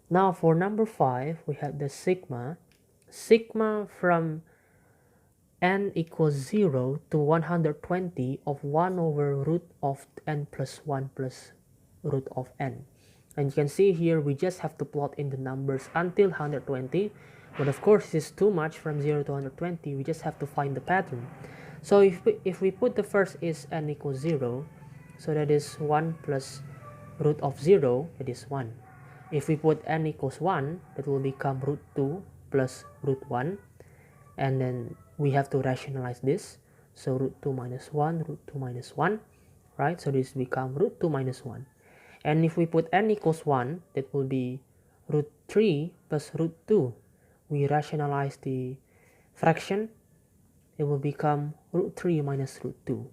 Now for number 5, we have the sigma. Sigma from n equals 0 to 120 of 1 over root of n plus 1 plus root of n. And you can see here we just have to plot in the numbers until 120. But of course this is too much from 0 to 120. We just have to find the pattern. So if we put the first is n equals 0, so that is 1 plus root of 0, that is 1. If we put n equals 1, that will become root 2 plus root 1. And then we have to rationalize this. So root 2 minus 1, root 2 minus 1, right? So this become root 2 minus 1. And if we put n equals 1, that will be root 3 plus root 2. We rationalize the fraction, it will become root 3 minus root 2.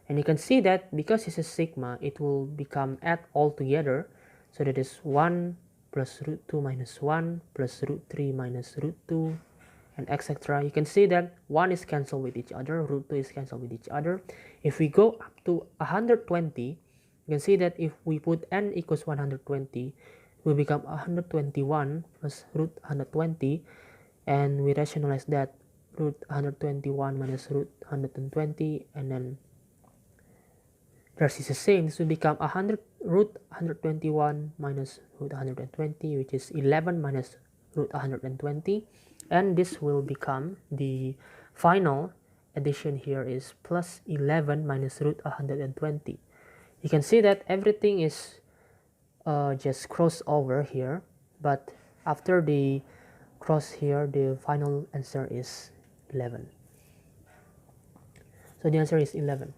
And you can see that because it's a sigma, it will become add all together. So that is 1 plus root 2 minus 1 plus root 3 minus root 2 and etc. You can see that 1 is cancelled with each other, root 2 is cancelled with each other. If we go up to 120, you can see that if we put n equals 120, it will become 121 plus root 120, and we rationalize that root 121 minus root 120, and then the rest is the same. This will become root 121 minus root 120, which is 11 minus root 120, and this will become the final addition here is plus 11 minus root 120. You can see that everything is just cross over here, but after the cross here, the final answer is 11. So the answer is 11.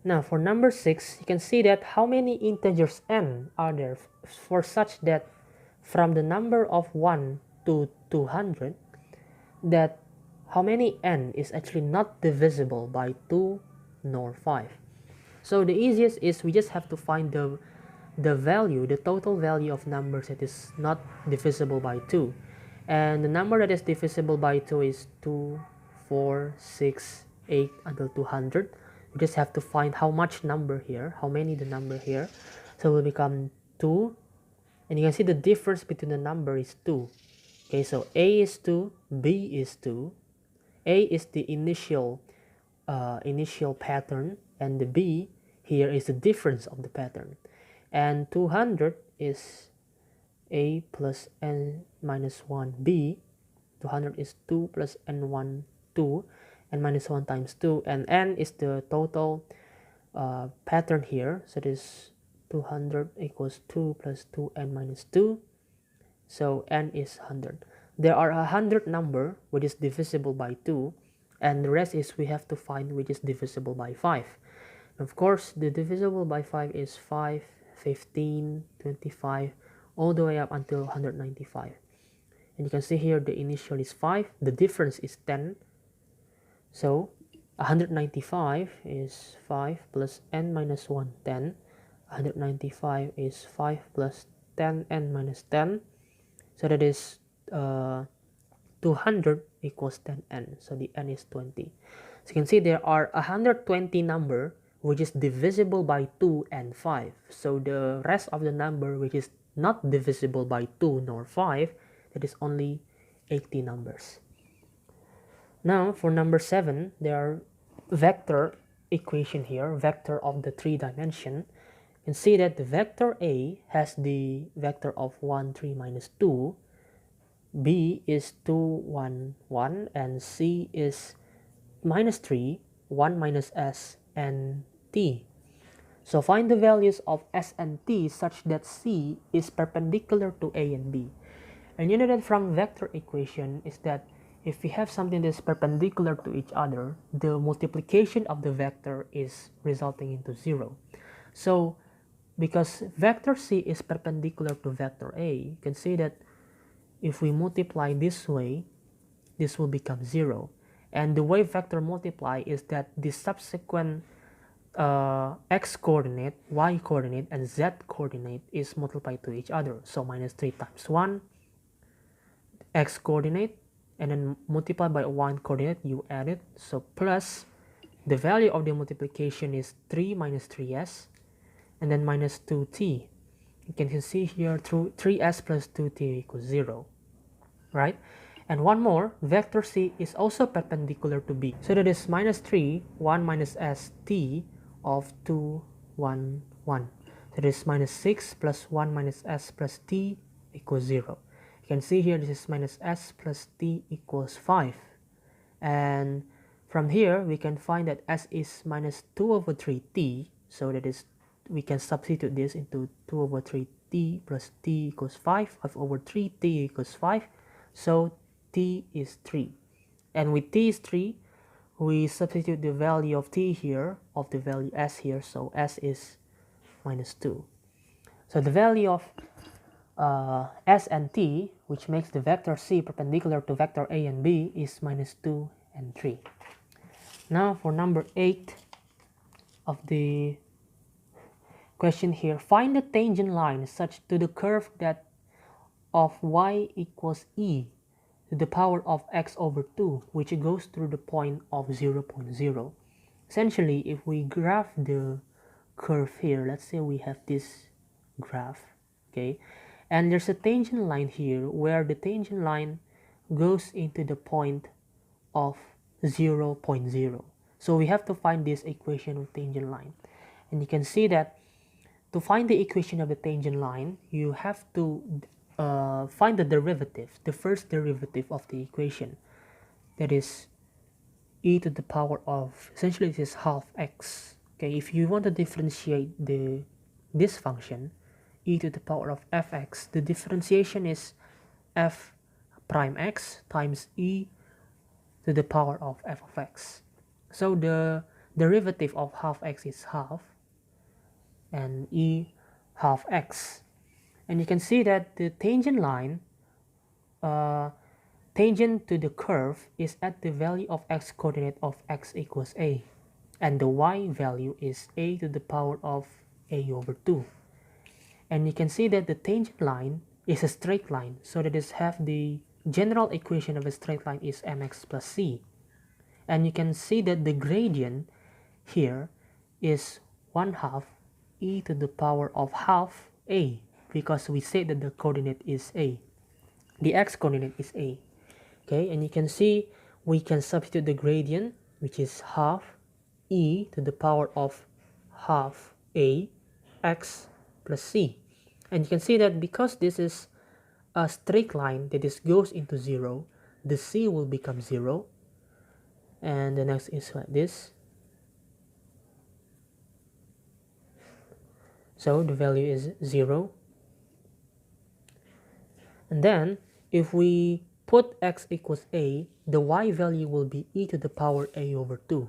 Now for number 6, you can see that how many integers n are there for such that from the number of 1 to 200, that how many n is actually not divisible by 2 nor 5. So the easiest is we just have to find the value, the total value of numbers that is not divisible by 2. And the number that is divisible by 2 is 2, 4, 6, 8 until 200. We just have to find how much number here, how many the number here. So it will become 2. And you can see the difference between the number is 2. Okay, so A is 2, B is 2. A is the initial pattern, and the B here is the difference of the pattern. And 200 is A plus n minus 1 B. 200 is 2 plus n1 2, and minus 1 times 2, and n is the total pattern here. So this 200 equals 2 plus 2n minus 2. So n is 100. There are 100 number which is divisible by 2, and the rest is we have to find which is divisible by 5. Of course, the divisible by 5 is 5, 15, 25, all the way up until 195. And you can see here the initial is 5, the difference is 10. So 195 is 5 plus n minus 1, 10. 195 is 5 plus 10n minus 10. So that is 200 equals 10n. So the n is 20. So you can see there are 120 number which is divisible by 2 and 5. So the rest of the number which is not divisible by 2 nor 5, that is only 80 numbers. Now for number 7, there are vector equation here, vector of the 3 dimension. You can see that the vector A has the vector of 1, 3, minus 2. B is 2, 1, 1, and C is minus 3, 1 minus S, and T. So find the values of S and T such that C is perpendicular to A and B. And you know that from vector equation is that if we have something that's perpendicular to each other, the multiplication of the vector is resulting into 0. So because vector C is perpendicular to vector A, you can see that if we multiply this way, this will become 0. And the way vector multiply is that the subsequent x coordinate, y coordinate, and z coordinate is multiplied to each other. So minus 3 times 1, x coordinate, and then multiply by 1 coordinate, you add it. So plus the value of the multiplication is 3 minus 3s, and then minus 2t. You can see here through 3s plus 2t equals 0, right? And one more, vector c is also perpendicular to b. So that is minus 3, 1 minus s t of 2, 1, 1. So this is minus 6 plus 1 minus s plus t equals 0. You can see here this is minus s plus t equals 5. And from here we can find that s is minus 2 over 3t. So that is, we can substitute this into 2 over 3t plus t equals 5. 5 over 3t equals 5. So t is 3. And with t is 3, we substitute the value of t here, of the value s here. So s is minus 2. So the value of s and t, which makes the vector c perpendicular to vector a and b, is minus 2 and 3. Now for number 8 of the question here, find the tangent line such to the curve that of y equals e to the power of x over 2, which goes through the point of 0, 0. Essentially, if we graph the curve here, let's say we have this graph, okay, and there's a tangent line here where the tangent line goes into the point of 0, 0. So we have to find this equation of tangent line. And you can see that to find the equation of the tangent line, you have to find the derivative, the first derivative of the equation. That is e to the power of, essentially this is half x. Okay, if you want to differentiate this function, e to the power of fx, the differentiation is f prime x times e to the power of f of x. So the derivative of half x is half, and e half x. And you can see that the tangent line, tangent to the curve, is at the value of x coordinate of x equals a. And the y value is a to the power of a over 2. And you can see that the tangent line is a straight line. So that is have the general equation of a straight line is mx plus c. And you can see that the gradient here is 1/2 e to the power of half a, because we say that the coordinate is a. The x coordinate is a. Okay, and you can see we can substitute the gradient, which is half e to the power of half a x plus c. And you can see that because this is a straight line that is goes into 0, the c will become 0. And the next is like this. So the value is 0. And then if we put x equals a, the y value will be e to the power a over 2.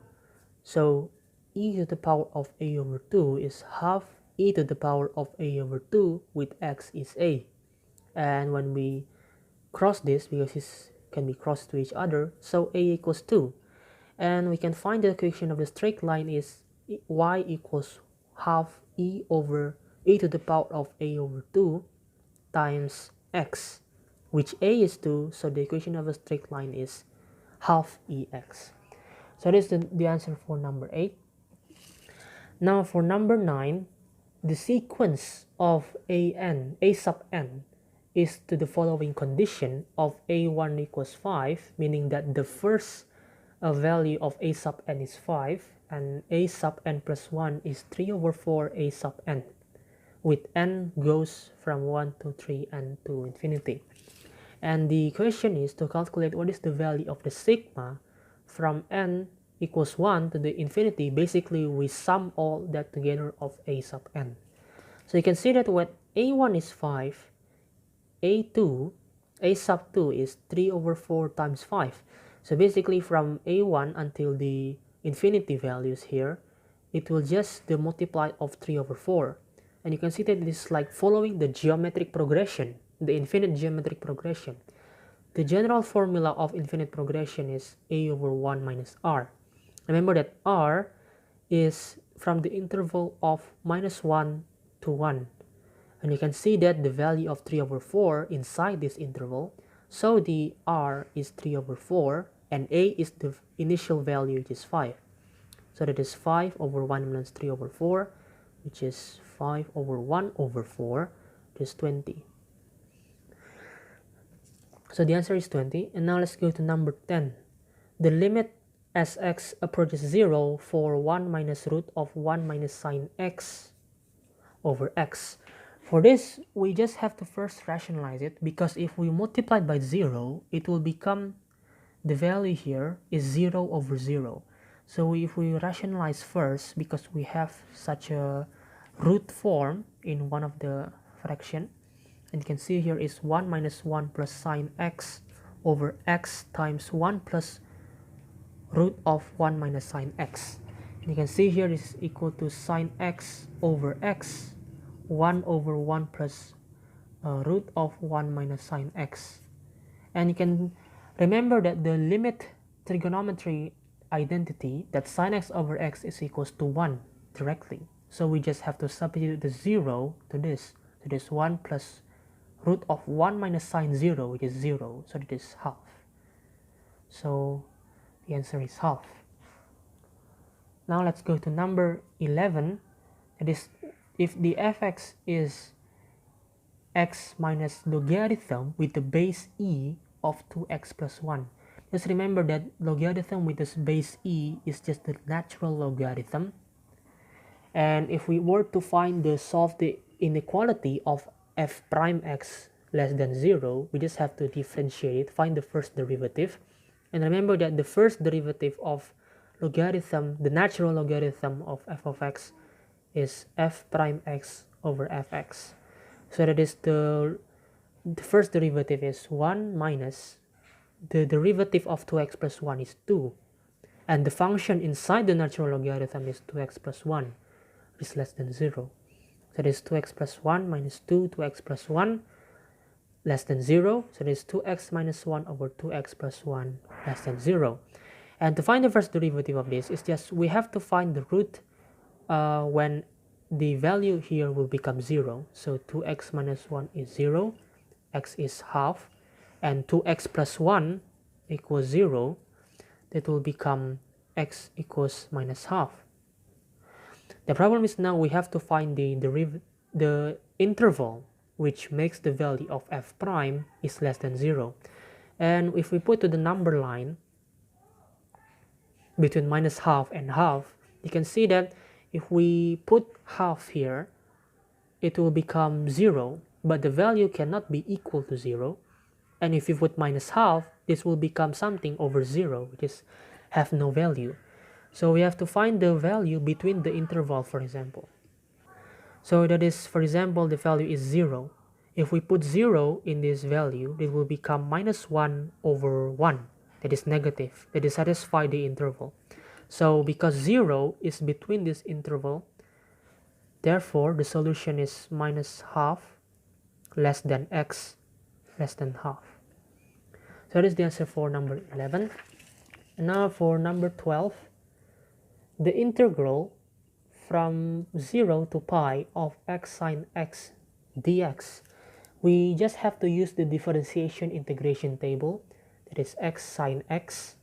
So e to the power of a over 2 is half e to the power of a over 2 with x is a. And when we cross this, because this can be crossed to each other, so a equals 2. And we can find the equation of the straight line is y equals half e over e to the power of a over 2 times x, which a is 2, so the equation of a straight line is half ex. So this is the answer for number 8. Now for number 9, the sequence of a sub n is to the following condition of a1 equals 5, meaning that the first value of a sub n is 5, and a sub n plus 1 is 3 over 4 a sub n, with n goes from 1 to 3 and to infinity. And the question is to calculate what is the value of the sigma from n equals 1 to the infinity. Basically, we sum all that together of a sub n. So you can see that when a1 is 5, a sub 2 is 3 over 4 times 5. So basically from a1 until the infinity values here, it will just the multiply of 3 over 4. And you can see that it is like following the geometric progression, the infinite geometric progression. The general formula of infinite progression is a over 1 minus r. Remember that r is from the interval of -1 to 1. And you can see that the value of 3 over 4 inside this interval. So the r is 3 over 4 and a is the initial value, which is 5. So that is 5 over 1 minus 3 over 4, which is 5 over 1 over 4, which is 20. So the answer is 20. And now let's go to number 10. The limit as x approaches 0 for 1 minus root of 1 minus sine x over x. For this, we just have to first rationalize it, because if we multiply by 0, it will become, the value here is 0 over 0. So if we rationalize first, because we have such a root form in one of the fraction, and you can see here is 1 minus 1 plus sine x over x times 1 plus root of 1 minus sine x. And you can see here this is equal to sine x over x, 1 over 1 plus root of 1 minus sine x. And you can remember that the limit trigonometry identity, that sine x over x is equals to 1 directly. So we just have to substitute the 0 to this. So this 1 plus root of 1 minus sine 0, which is 0. So it is half. So the answer is half. Now let's go to number 11. That is, if the fx is x minus logarithm with the base e of 2x plus 1. Just remember that logarithm with this base e is just the natural logarithm. And if we were to solve the inequality of f prime x less than 0, we just have to differentiate it, find the first derivative. And remember that the first derivative of logarithm, the natural logarithm of f of x, is f prime x over fx. So that is the first derivative is 1 minus the derivative of 2x plus 1 is 2. And the function inside the natural logarithm is 2x plus 1, which is less than 0. So that is 2x plus 1 minus 2, 2x plus 1 less than 0. So this is 2x minus 1 over 2x plus 1 less than 0. And to find the first derivative of this is just we have to find the root when the value here will become 0. So 2x minus 1 is 0, x is half, and 2x plus 1 equals 0. That will become x equals minus half. The problem is now we have to find the interval which makes the value of f prime is less than 0. And if we put to the number line between minus half and half, you can see that if we put half here, it will become 0, but the value cannot be equal to 0. And if you put minus half, this will become something over 0, which is have no value. So we have to find the value between the interval, for example. So that is, for example, the value is 0. If we put 0 in this value, it will become minus 1 over 1. That is negative. That is satisfy the interval. So because 0 is between this interval, therefore the solution is minus half less than x less than half. So that is the answer for number 11. And now for number 12, the integral from 0 to pi of x sine x dx. We just have to use the differentiation integration table, that is x sine x.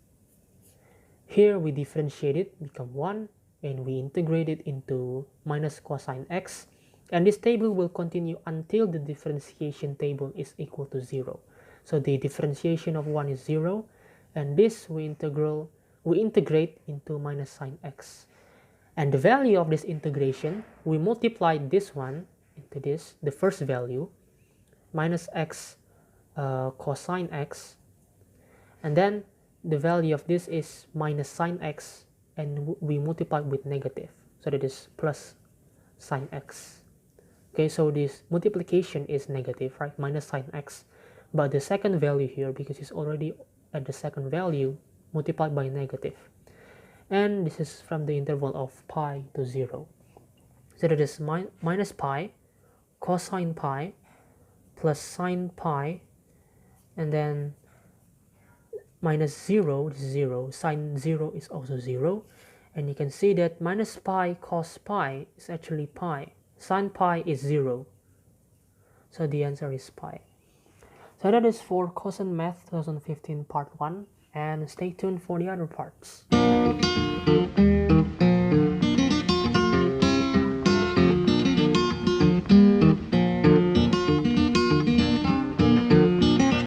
Here we differentiate it, become 1, and we integrate it into minus cosine x. And this table will continue until the differentiation table is equal to 0. So the differentiation of 1 is 0, and this we integrate into minus sine x. And the value of this integration, we multiply this one into this, the first value, minus x cosine x, and then the value of this is minus sine x, and we multiply with negative, so that is plus sine x. Okay, so this multiplication is negative, right, minus sine x, but the second value here, because it's already at the second value, multiplied by negative. And this is from the interval of pi to 0. So that is minus pi cosine pi plus sine pi, and then minus 0, this is 0, sine 0 is also 0. And you can see that minus pi cos pi is actually pi. Sine pi is 0. So the answer is pi. So that is for Kosen Math 2015 Part 1, and stay tuned for the other parts.